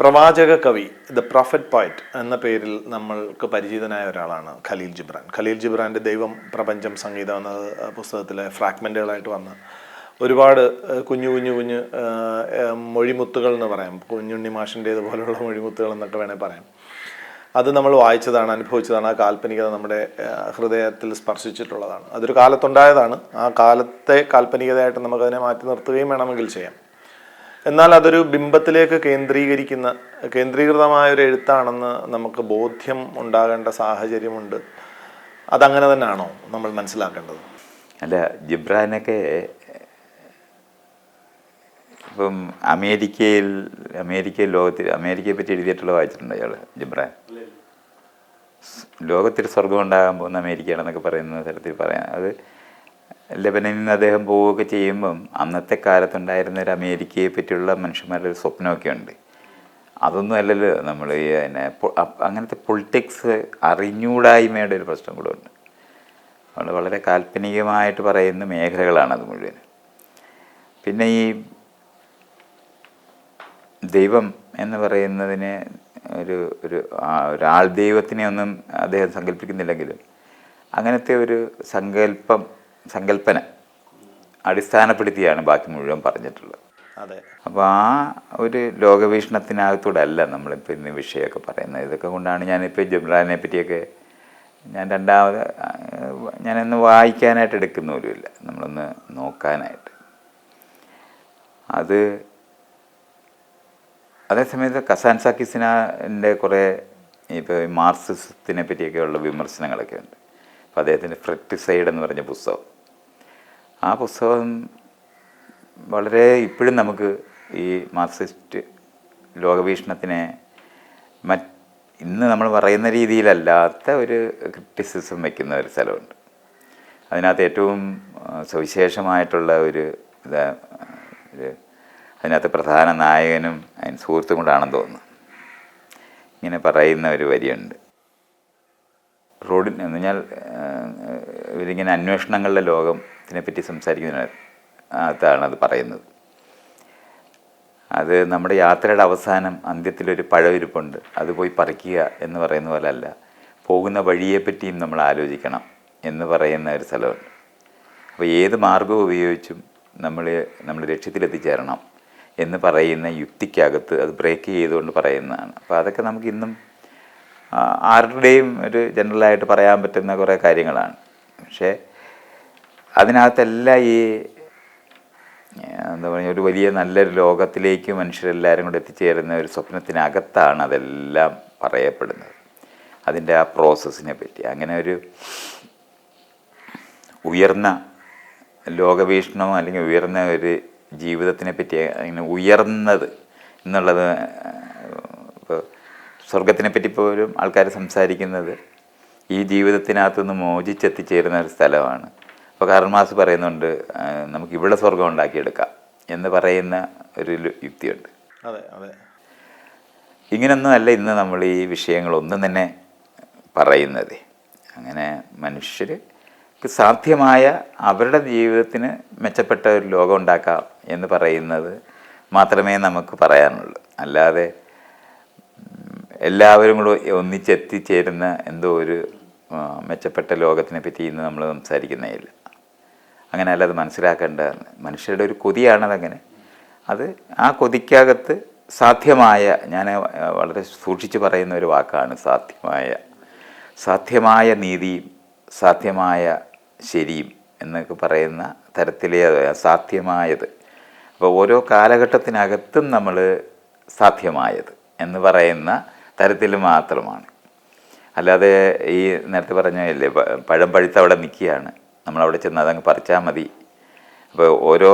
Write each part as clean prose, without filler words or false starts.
പ്രവാചക കവി the prophet poet എന്ന പേരിൽ നമ്മൾക്ക് പരിചിതനായ ഒരാളാണ് ഖലീൽ ജിബ്രാൻ. ഖലീൽ ജിബ്രാൻ്റെ ദൈവം പ്രപഞ്ചം സംഗീതം എന്ന പുസ്തകത്തിലെ ഫ്രാഗ്മെൻറ്റുകളായിട്ട് വന്ന് ഒരുപാട് കുഞ്ഞു കുഞ്ഞു കുഞ്ഞ് മൊഴിമുത്തുകൾ എന്ന് പറയാം, കുഞ്ഞുണ്ണി മാഷിൻ്റേതുപോലുള്ള മൊഴിമുത്തുകൾ എന്നൊക്കെ വേണേൽ പറയാം. അത് നമ്മൾ വായിച്ചതാണ്, അനുഭവിച്ചതാണ്. ആ കാൽപ്പനികത നമ്മുടെ ഹൃദയത്തിൽ സ്പർശിച്ചിട്ടുള്ളതാണ്. അതൊരു കാലത്തുണ്ടായതാണ്. ആ കാലത്തെ കാൽപ്പനികതയായിട്ട് നമുക്കതിനെ മാറ്റി നിർത്തുകയും വേണമെങ്കിൽ ചെയ്യാം. എന്നാൽ അതൊരു ബിംബത്തിലേക്ക് കേന്ദ്രീകൃതമായൊരു എഴുത്താണെന്ന് നമുക്ക് ബോധ്യം ഉണ്ടാകേണ്ട സാഹചര്യമുണ്ട്. അതങ്ങനെ തന്നെയാണോ നമ്മൾ മനസ്സിലാക്കേണ്ടത്? അല്ല, ജിബ്രാനൊക്കെ ഇപ്പം അമേരിക്കയെ പറ്റി എഴുതിയിട്ടുള്ള വായിച്ചിട്ടുണ്ട് അയാൾ. ജിബ്രാൻ ലോകത്തിൽ സ്വർഗം ഉണ്ടാകാൻ പോകുന്ന അമേരിക്കയാണെന്നൊക്കെ പറയുന്ന തരത്തിൽ പറയാം. അത് ലെബനനിൽ നിന്ന് അദ്ദേഹം പോവുകയൊക്കെ ചെയ്യുമ്പം അന്നത്തെ കാലത്തുണ്ടായിരുന്ന ഒരു അമേരിക്കയെ പറ്റിയുള്ള മനുഷ്യന്മാരുടെ ഒരു സ്വപ്നമൊക്കെ ഉണ്ട്. അതൊന്നും അല്ലല്ലോ നമ്മൾ ഈ അങ്ങനത്തെ പൊളിറ്റിക്സ് അറിഞ്ഞൂടായ്മയുടെ ഒരു പ്രശ്നം കൂടെ ഉണ്ട്. വളരെ കാൽപ്പനികമായിട്ട് പറയുന്ന മേഖലകളാണത് മുഴുവൻ. പിന്നെ ഈ ദൈവം എന്ന് പറയുന്നതിനെ ഒരാൾ ദൈവത്തിനെ ഒന്നും അദ്ദേഹം സങ്കല്പിക്കുന്നില്ലെങ്കിലും അങ്ങനത്തെ ഒരു സങ്കല്പന അടിസ്ഥാനപ്പെടുത്തിയാണ് ബാക്കി മുഴുവൻ പറഞ്ഞിട്ടുള്ളത്. അതെ. അപ്പോൾ ആ ഒരു ലോകവീക്ഷണത്തിനകത്തൂടെ അല്ല നമ്മളിപ്പോൾ ഇന്ന് വിഷയമൊക്കെ പറയുന്നത്. ഇതൊക്കെ കൊണ്ടാണ് ഞാനിപ്പോൾ ജിബ്രാനെ പറ്റിയൊക്കെ ഞാനൊന്ന് വായിക്കാനായിട്ട് എടുക്കുന്ന പോലുമില്ല, നമ്മളൊന്ന് നോക്കാനായിട്ട്. അതേസമയത്ത് കസാൻ സാക്കിസിൻ്റെ കുറേ ഇപ്പോൾ മാർക്സിസത്തിനെ പറ്റിയൊക്കെയുള്ള വിമർശനങ്ങളൊക്കെ ഉണ്ട്. അപ്പോൾ അദ്ദേഹത്തിൻ്റെ ഫ്രെക്ടിസൈഡ് എന്ന് പറഞ്ഞ പുസ്തകം, ആ പുസ്തകം വളരെ ഇപ്പോഴും നമുക്ക് ഈ മാർക്സിസ്റ്റ് ലോകവീക്ഷണത്തിനെ ഇന്ന് നമ്മൾ പറയുന്ന രീതിയിലല്ലാത്ത ഒരു ക്രിറ്റിസിസം വയ്ക്കുന്ന ഒരു സ്ഥലമുണ്ട്. അതിനകത്ത് ഏറ്റവും സവിശേഷമായിട്ടുള്ള അതിനകത്ത് പ്രധാന നായകനും അതിന് സുഹൃത്തും കൊണ്ടാണെന്ന് തോന്നുന്നു. ഇങ്ങനെ പറയുന്ന ഒരു വരിയുണ്ട്. എന്ന് പറഞ്ഞാൽ ഇവരിങ്ങനെ അന്വേഷണങ്ങളുടെ ലോകത്തിനെ പറ്റി സംസാരിക്കുന്നതിനകത്താണ് അത് പറയുന്നത്. അത് നമ്മുടെ യാത്രയുടെ അവസാനം അന്ത്യത്തിലൊരു പഴവിരിപ്പുണ്ട്, അത് പോയി പറിക്കുക എന്ന് പറയുന്ന പോലെ അല്ല, പോകുന്ന വഴിയെപ്പറ്റിയും നമ്മൾ ആലോചിക്കണം എന്ന് പറയുന്ന ഒരു സ്ഥലമുണ്ട്. അപ്പോൾ ഏത് മാർഗവും ഉപയോഗിച്ചും നമ്മൾ ലക്ഷ്യത്തിലെത്തിച്ചേരണം എന്ന് പറയുന്ന യുക്തിക്കകത്ത് അത് ബ്രേക്ക് ചെയ്തുകൊണ്ട് പറയുന്നതാണ്. അപ്പോൾ അതൊക്കെ നമുക്ക് ഇന്നും ആരുടെയും ഒരു ജനറലായിട്ട് പറയാൻ പറ്റുന്ന കുറേ കാര്യങ്ങളാണ്. പക്ഷേ അതിനകത്തെല്ലാം ഈ എന്താ പറയുക, ഒരു വലിയ നല്ലൊരു ലോകത്തിലേക്ക് മനുഷ്യരെല്ലാവരും കൂടെ എത്തിച്ചേരുന്ന ഒരു സ്വപ്നത്തിനകത്താണ് അതെല്ലാം പറയപ്പെടുന്നത്, അതിൻ്റെ ആ പ്രോസസ്സിനെ പറ്റി. അങ്ങനെ ഒരു ഉയർന്ന ലോകവീക്ഷണമോ അല്ലെങ്കിൽ ഉയർന്ന ഒരു ജീവിതത്തിനെ പറ്റി, അങ്ങനെ ഉയർന്നത് എന്നുള്ളത്, ഇപ്പോൾ സ്വർഗത്തിനെ പറ്റി പോലും ആൾക്കാർ സംസാരിക്കുന്നത് ഈ ജീവിതത്തിനകത്തുനിന്ന് മോചിച്ചെത്തിച്ചേരുന്ന ഒരു സ്ഥലമാണ്. അപ്പോൾ കാർൽ മാർക്സ് പറയുന്നുണ്ട്, നമുക്ക് ഇവിടെ സ്വർഗം ഉണ്ടാക്കിയെടുക്കാം എന്ന് പറയുന്ന ഒരു യുക്തിയുണ്ട്. അതെ അതെ. ഇങ്ങനൊന്നും അല്ല ഇന്ന് നമ്മൾ ഈ വിഷയങ്ങളൊന്നും തന്നെ പറയുന്നത്. അങ്ങനെ മനുഷ്യർക്ക് സാധ്യമായ അവരുടെ ജീവിതത്തിന് മെച്ചപ്പെട്ട ഒരു ലോകം ഉണ്ടാക്കാം എന്ന് പറയുന്നത് മാത്രമേ നമുക്ക് പറയാനുള്ളൂ. അല്ലാതെ എല്ലാവരും കൂടെ ഒന്നിച്ചെത്തിച്ചേരുന്ന എന്തോ ഒരു മെച്ചപ്പെട്ട ലോകത്തിനെ പറ്റി ഇന്ന് നമ്മൾ സംസാരിക്കുന്നേയില്ല. അങ്ങനെ അല്ല, അത് മനസ്സിലാക്കേണ്ടതാണ്. മനുഷ്യരുടെ ഒരു കൊതിയാണതങ്ങനെ. ആ കൊതിക്കകത്ത് സാധ്യമായ, ഞാൻ വളരെ സൂക്ഷിച്ച് പറയുന്ന ഒരു വാക്കാണ് സാധ്യമായ നീതിയും സാധ്യമായ ശരിയും എന്നൊക്കെ പറയുന്ന തരത്തിലേ സാധ്യമായത്. അപ്പോൾ ഓരോ കാലഘട്ടത്തിനകത്തും നമ്മൾ സാധ്യമായത് എന്ന് പറയുന്ന തരത്തിൽ മാത്രമാണ്. അല്ലാതെ ഈ നേരത്തെ പറഞ്ഞല്ലേ, പഴം പഴുത്ത് അവിടെ നിൽക്കുകയാണ്, നമ്മളവിടെ ചെന്ന് അതങ്ങ് പറിച്ചാൽ മതി. അപ്പോൾ ഓരോ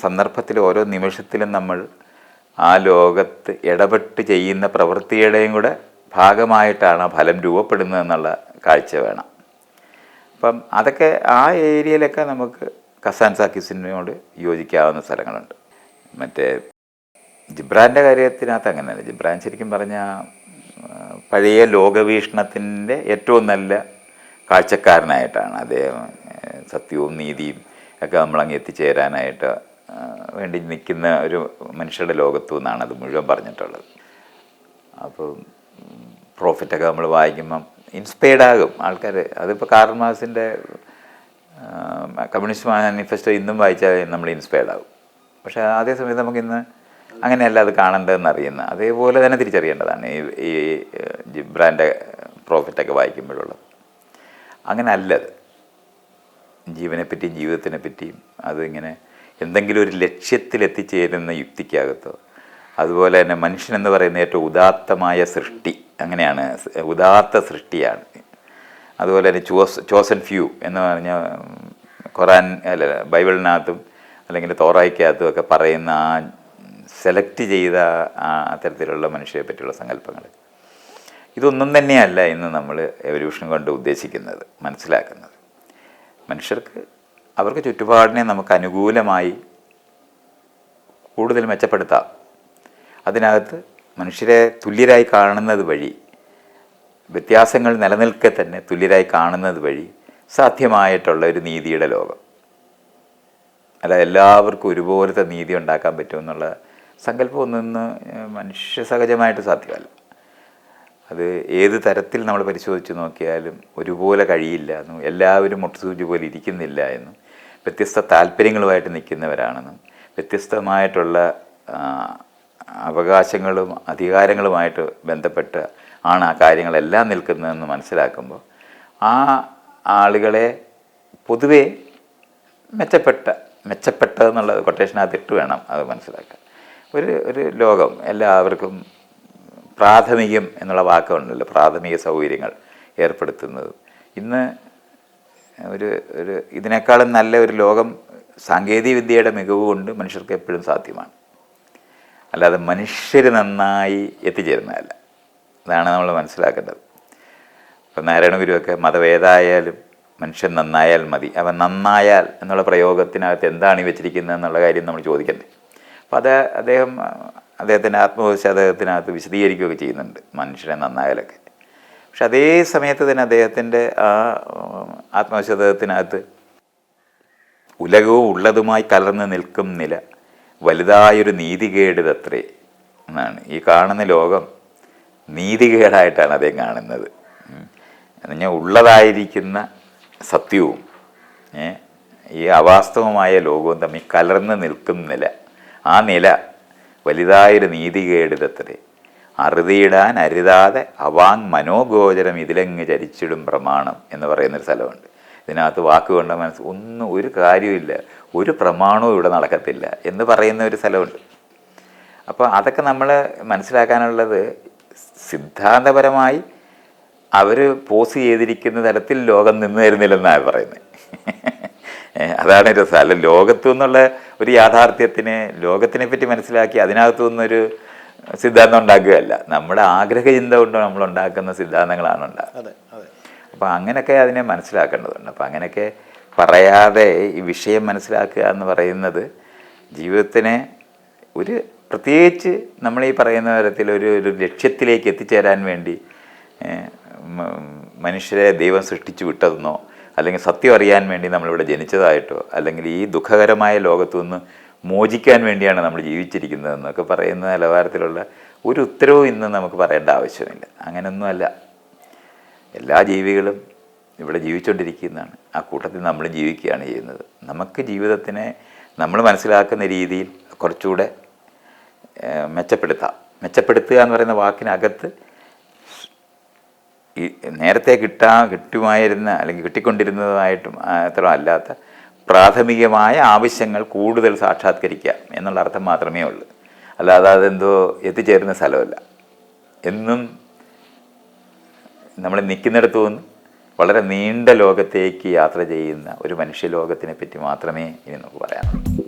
സന്ദർഭത്തിലും ഓരോ നിമിഷത്തിലും നമ്മൾ ആ ലോകത്ത് ഇടപെട്ട് ചെയ്യുന്ന പ്രവൃത്തിയുടെയും കൂടെ ഭാഗമായിട്ടാണ് ആ ഫലം രൂപപ്പെടുന്നത് എന്നുള്ള കാഴ്ച വേണം. അപ്പം അതൊക്കെ ആ ഏരിയയിലൊക്കെ നമുക്ക് കസാൻ സാക്കിസിനോട് യോജിക്കാവുന്ന സ്ഥലങ്ങളുണ്ട്. മറ്റേ ജിബ്രാൻ്റെ കാര്യത്തിനകത്ത് അങ്ങനെയല്ല. ജിബ്രാൻ ശരിക്കും പറഞ്ഞാൽ പഴയ ലോകവീക്ഷണത്തിൻ്റെ ഏറ്റവും നല്ല കാഴ്ചക്കാരനായിട്ടാണ് അദ്ദേഹം. സത്യവും നീതിയും ഒക്കെ നമ്മളങ്ങ് എത്തിച്ചേരാനായിട്ട് വേണ്ടി നിൽക്കുന്ന ഒരു മനുഷ്യരുടെ ലോകത്തു നിന്നാണ് അത് മുഴുവൻ പറഞ്ഞിട്ടുള്ളത്. അപ്പോൾ പ്രോഫിറ്റൊക്കെ നമ്മൾ വായിക്കുമ്പം ഇൻസ്പയർഡ് ആകും ആൾക്കാർ. അതിപ്പോൾ കാർൽ മാർക്സിൻ്റെ കമ്മ്യൂണിസ്റ്റ് മാനിഫെസ്റ്റോ ഇന്നും വായിച്ചാൽ നമ്മൾ ഇൻസ്പയർഡ് ആകും. പക്ഷേ അതേസമയത്ത് നമുക്കിന്ന് അങ്ങനെയല്ല അത് കാണേണ്ടതെന്ന് അറിയുന്ന അതേപോലെ തന്നെ തിരിച്ചറിയേണ്ടതാണ് ഈ ജിബ്രാൻ്റെ പ്രോഫിറ്റൊക്കെ വായിക്കുമ്പോഴുള്ളത്. അങ്ങനെ അല്ലത്. ജീവനെപ്പറ്റിയും ജീവിതത്തിനെ പറ്റിയും അതിങ്ങനെ എന്തെങ്കിലും ഒരു ലക്ഷ്യത്തിലെത്തിച്ചേരുന്ന യുക്തിക്കകത്തോ, അതുപോലെ തന്നെ മനുഷ്യനെന്ന് പറയുന്ന ഏറ്റവും ഉദാത്തമായ സൃഷ്ടി, അങ്ങനെയാണ്, ഉദാത്ത സൃഷ്ടിയാണ്. അതുപോലെ തന്നെ ചോസൻ ഫ്യൂ എന്ന് പറഞ്ഞാൽ ഖുറാൻ അല്ല ബൈബിളിനകത്തും അല്ലെങ്കിൽ തോറായ്ക്കകത്തും ഒക്കെ പറയുന്ന ആ സെലക്ട് ചെയ്ത ആ അത്തരത്തിലുള്ള മനുഷ്യരെ പറ്റിയുള്ള സങ്കല്പങ്ങൾ, ഇതൊന്നും തന്നെയല്ല ഇന്ന് നമ്മൾ എവല്യൂഷൻ കൊണ്ട് ഉദ്ദേശിക്കുന്നത്, മനസ്സിലാക്കുന്നത്. മനുഷ്യർക്ക് അവർക്ക് ചുറ്റുപാടിനെ നമുക്ക് അനുകൂലമായി കൂടുതൽ മെച്ചപ്പെടുത്താം. അതിനകത്ത് മനുഷ്യരെ തുല്യരായി കാണുന്നത് വഴി, വ്യത്യാസങ്ങൾ നിലനിൽക്കെ തന്നെ തുല്യരായി കാണുന്നത് വഴി സാധ്യമായിട്ടുള്ള ഒരു നീതിയുടെ ലോകം. അല്ല എല്ലാവർക്കും ഒരുപോലത്തെ നീതി ഉണ്ടാക്കാൻ പറ്റുമെന്നുള്ള സങ്കല്പം ഒന്നും മനുഷ്യ സഹജമായിട്ട് സാധ്യമല്ല. അത് ഏത് തരത്തിൽ നമ്മൾ പരിശോധിച്ച് നോക്കിയാലും ഒരുപോലെ കഴിയില്ല എന്നും എല്ലാവരും മുട്ടുസൂചി പോലെ ഇരിക്കുന്നില്ല എന്നും വ്യത്യസ്ത താല്പര്യങ്ങളുമായിട്ട് നിൽക്കുന്നവരാണെന്നും വ്യത്യസ്തമായിട്ടുള്ള അവകാശങ്ങളും അധികാരങ്ങളുമായിട്ട് ബന്ധപ്പെട്ട് ആണ് ആ കാര്യങ്ങളെല്ലാം നിൽക്കുന്നതെന്ന് മനസ്സിലാക്കുമ്പോൾ ആ ആളുകളെ പൊതുവെ മെച്ചപ്പെട്ടതെന്നുള്ള കൊട്ടേഷനകത്ത് ഇട്ട് വേണം അത് മനസ്സിലാക്കാൻ. ഒരു ലോകം എല്ലാവർക്കും പ്രാഥമികം എന്നുള്ള വാക്കുണ്ടല്ലോ, പ്രാഥമിക സൗകര്യങ്ങൾ ഏർപ്പെടുത്തുന്നത് ഇന്ന് ഒരു ഇതിനേക്കാളും നല്ല ഒരു ലോകം സാങ്കേതിക വിദ്യയുടെ മികവ് കൊണ്ട് മനുഷ്യർക്ക് എപ്പോഴും സാധ്യമാണ്. അല്ലാതെ മനുഷ്യർ നന്നായി എത്തിച്ചേരുന്നതല്ല. അതാണ് നമ്മൾ മനസ്സിലാക്കേണ്ടത്. ഇപ്പം നാരായണ ഗുരുവൊക്കെ മതവേദായാലും മനുഷ്യൻ നന്നായാൽ മതി, അവൻ നന്നായാൽ എന്നുള്ള പ്രയോഗത്തിനകത്ത് എന്താണ് ഈ വെച്ചിരിക്കുന്നത് എന്നുള്ള കാര്യം നമ്മൾ ചോദിക്കണ്ടേ. അപ്പോൾ അദ്ദേഹത്തിൻ്റെ ആത്മവിശ്വാസത്തിനകത്ത് വിശദീകരിക്കുകയൊക്കെ ചെയ്യുന്നുണ്ട് മനുഷ്യനെ നന്നായാലൊക്കെ. പക്ഷെ അതേ സമയത്ത് തന്നെ അദ്ദേഹത്തിൻ്റെ ആ ആത്മവിശ്വാസത്തിനകത്ത് ഉലകവും ഉള്ളതുമായി കലർന്ന് നിൽക്കും നില വലുതായൊരു നീതികേടിതത്രേ എന്നാണ്. ഈ കാണുന്ന ലോകം നീതികേടായിട്ടാണ് അദ്ദേഹം കാണുന്നത്. എന്നുവെച്ചാൽ ഉള്ളതായിരിക്കുന്ന സത്യവും ഈ അവാസ്തവമായ ലോകവും തമ്മിൽ കലർന്ന് നിൽക്കും നില, ആ നില വലുതായൊരു നീതികേടിതത്രേ അറുതിയിടാൻ അരുതാതെ അവാങ് മനോഗോചരം ഇതിലങ്ങ് ചരിച്ചിടും പ്രമാണം എന്ന് പറയുന്നൊരു സ്ഥലമുണ്ട്. ഇതിനകത്ത് വാക്കുകൊണ്ട ഒരു കാര്യമില്ല, ഒരു പ്രമാണവും ഇവിടെ നടക്കത്തില്ല എന്ന് പറയുന്ന ഒരു സ്ഥലമുണ്ട്. അപ്പോൾ അതൊക്കെ നമ്മൾ മനസ്സിലാക്കാനുള്ളത് സിദ്ധാന്തപരമായി അവർ പോസ് ചെയ്തിരിക്കുന്ന തരത്തിൽ ലോകം നിന്ന് തരുന്നില്ലെന്നാണ് പറയുന്നത്. അതാണ് ഒരു സ്ഥലം. ലോകത്തു നിന്നുള്ള ഒരു യാഥാർത്ഥ്യത്തിനെ ലോകത്തിനെ പറ്റി മനസ്സിലാക്കി അതിനകത്തു നിന്നൊരു സിദ്ധാന്തം ഉണ്ടാക്കുകയല്ല, നമ്മുടെ ആഗ്രഹചിന്ത കൊണ്ട് നമ്മൾ ഉണ്ടാക്കുന്ന സിദ്ധാന്തങ്ങളാണ് ഉണ്ടാകുന്നത്. അപ്പോൾ അങ്ങനെയൊക്കെ അതിനെ മനസ്സിലാക്കേണ്ടതുണ്ട്. അപ്പോൾ അങ്ങനെയൊക്കെ പറയാതെ ഈ വിഷയം മനസ്സിലാക്കുക എന്ന് പറയുന്നത് ജീവിതത്തിനെ പ്രത്യേകിച്ച് നമ്മൾ ഈ പറയുന്ന തരത്തിൽ ഒരു ലക്ഷ്യത്തിലേക്ക് എത്തിച്ചേരാൻ വേണ്ടി മനുഷ്യരെ ദൈവം സൃഷ്ടിച്ചു വിട്ടതെന്നോ അല്ലെങ്കിൽ സത്യം അറിയാൻ വേണ്ടി നമ്മളിവിടെ ജനിച്ചതായിട്ടോ അല്ലെങ്കിൽ ഈ ദുഃഖകരമായ ലോകത്തു നിന്ന് മോചിക്കാൻ വേണ്ടിയാണ് നമ്മൾ ജീവിച്ചിരിക്കുന്നതെന്നൊക്കെ പറയുന്ന നിലവാരത്തിലുള്ള ഒരു ഉത്തരവും ഇന്ന് നമുക്ക് പറയേണ്ട ആവശ്യമില്ല. അങ്ങനെയൊന്നുമല്ല. എല്ലാ ജീവികളും ഇവിടെ ജീവിച്ചുകൊണ്ടിരിക്കുന്നതാണ്. ആ കൂട്ടത്തിൽ നമ്മൾ ജീവിക്കുകയാണ് ചെയ്യുന്നത്. നമുക്ക് ജീവിതത്തിനെ നമ്മൾ മനസ്സിലാക്കുന്ന രീതിയിൽ കുറച്ചുകൂടെ മെച്ചപ്പെടുത്തുക എന്ന് പറയുന്ന വാക്കിനകത്ത് ഈ നേരത്തെ കിട്ടുമായിരുന്ന അല്ലെങ്കിൽ കിട്ടിക്കൊണ്ടിരുന്നതുമായിട്ടും അത്ര അല്ലാത്ത പ്രാഥമികമായ ആവശ്യങ്ങൾ കൂടുതൽ സാക്ഷാത്കരിക്കാം എന്നുള്ള അർത്ഥം മാത്രമേ ഉള്ളൂ. അല്ലാതെ അതെന്തോ എത്തിച്ചേരുന്ന സ്ഥലമല്ല. എന്നും നമ്മൾ നിൽക്കുന്നിടത്തു നിന്ന് വളരെ നീണ്ട ലോകത്തേക്ക് യാത്ര ചെയ്യുന്ന ഒരു മനുഷ്യലോകത്തിനെ പറ്റി മാത്രമേ ഇനി നമുക്ക് പറയാനുള്ളൂ.